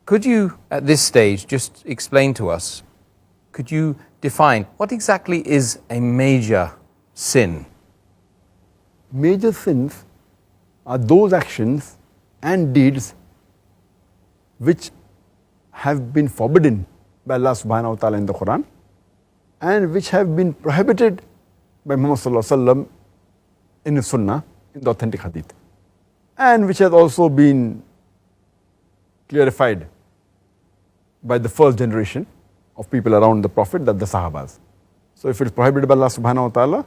Could you, at this stage, just explain to us, could you define what exactly is a major sin? Major sins are those actions and deeds which have been forbidden by Allah subhanahu wa ta'ala in the Quran and which have been prohibited by Muhammad sallallahu alaihi wasallam in the Sunnah, in the authentic hadith, and which has also been clarified by the first generation of people around the Prophet, that the Sahabas. So if it is prohibited by Allah subhanahu wa ta'ala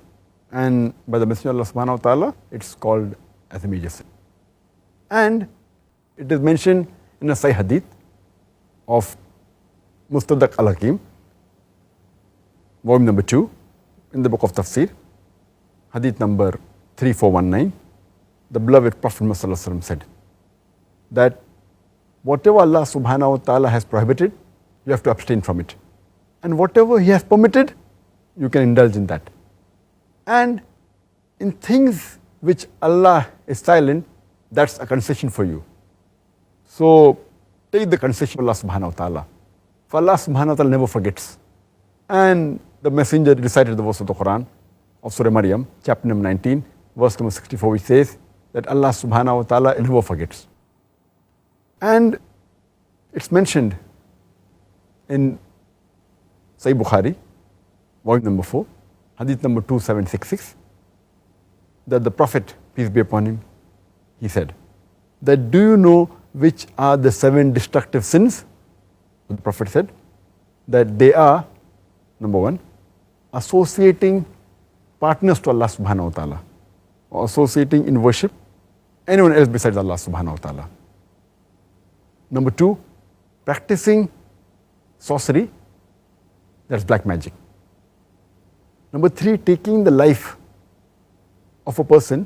and by the Messenger of Allah subhanahu wa ta'ala, it's called as a major sin. And it is mentioned in a Sahih hadith of Mustadrak al-Hakim, volume number 2, in the book of Tafsir, hadith number 3419, the beloved Prophet Muhammad sallallahu alaihi wasallam said that whatever Allah subhanahu wa ta'ala has prohibited, you have to abstain from it. And whatever He has permitted, you can indulge in that. And in things which Allah is silent, that's a concession for you. So take the concession of Allah subhanahu wa ta'ala. For Allah subhanahu wa ta'ala never forgets. And the Messenger recited the verse of the Quran of Surah Maryam, chapter number 19, verse number 64, which says that Allah subhanahu wa ta'ala never forgets. And it's mentioned in Sahih Bukhari, volume number 4, hadith number 2766, that the Prophet, peace be upon him, he said that, do you know which are the 7 destructive sins? The Prophet said that they are, number 1, associating partners to Allah subhanahu wa ta'ala, or associating in worship anyone else besides Allah subhanahu wa ta'ala. Number 2, practicing sorcery, that's black magic. Number 3, taking the life of a person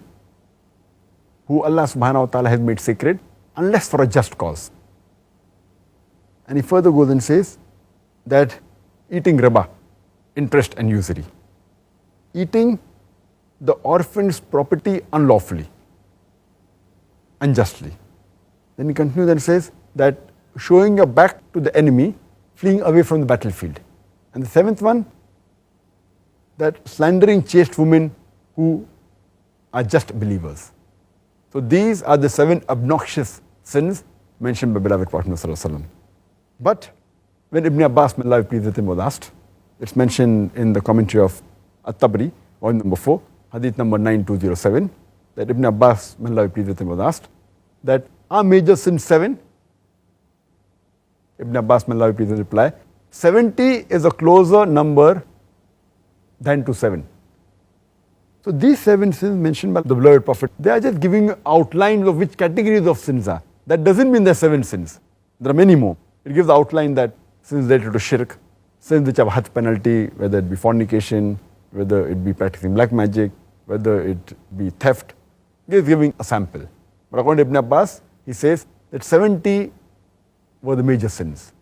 who Allah subhanahu wa ta'ala has made sacred, unless for a just cause. And he further goes and says that eating riba, interest and usury, eating the orphan's property unlawfully, unjustly. Then he continues and says that showing your back to the enemy, fleeing away from the battlefield. And the 7th one, that slandering chaste women who are just believers. So these are the 7 obnoxious sins mentioned by beloved Prophet sallallahu alaihi wasallam. But when Ibn Abbas, may Allah be pleased with him, was asked, it's mentioned in the commentary of At-Tabari, volume number 4, hadith number 9207, that Ibn Abbas, may Allah be pleased with him, was asked that are major sins 7? Ibn Abbas, may Allah be pleased with him, reply, 70 is a closer number than to 7. So these 7 sins mentioned by the beloved Prophet, they are just giving outlines of which categories of sins are. That doesn't mean there are 7 sins. There are many more. It gives the outline that sins related to shirk, sins which have a had penalty, whether it be fornication, whether it be practicing black magic, whether it be theft. He is giving a sample. But according to Ibn Abbas, he says that 70 were the major sins.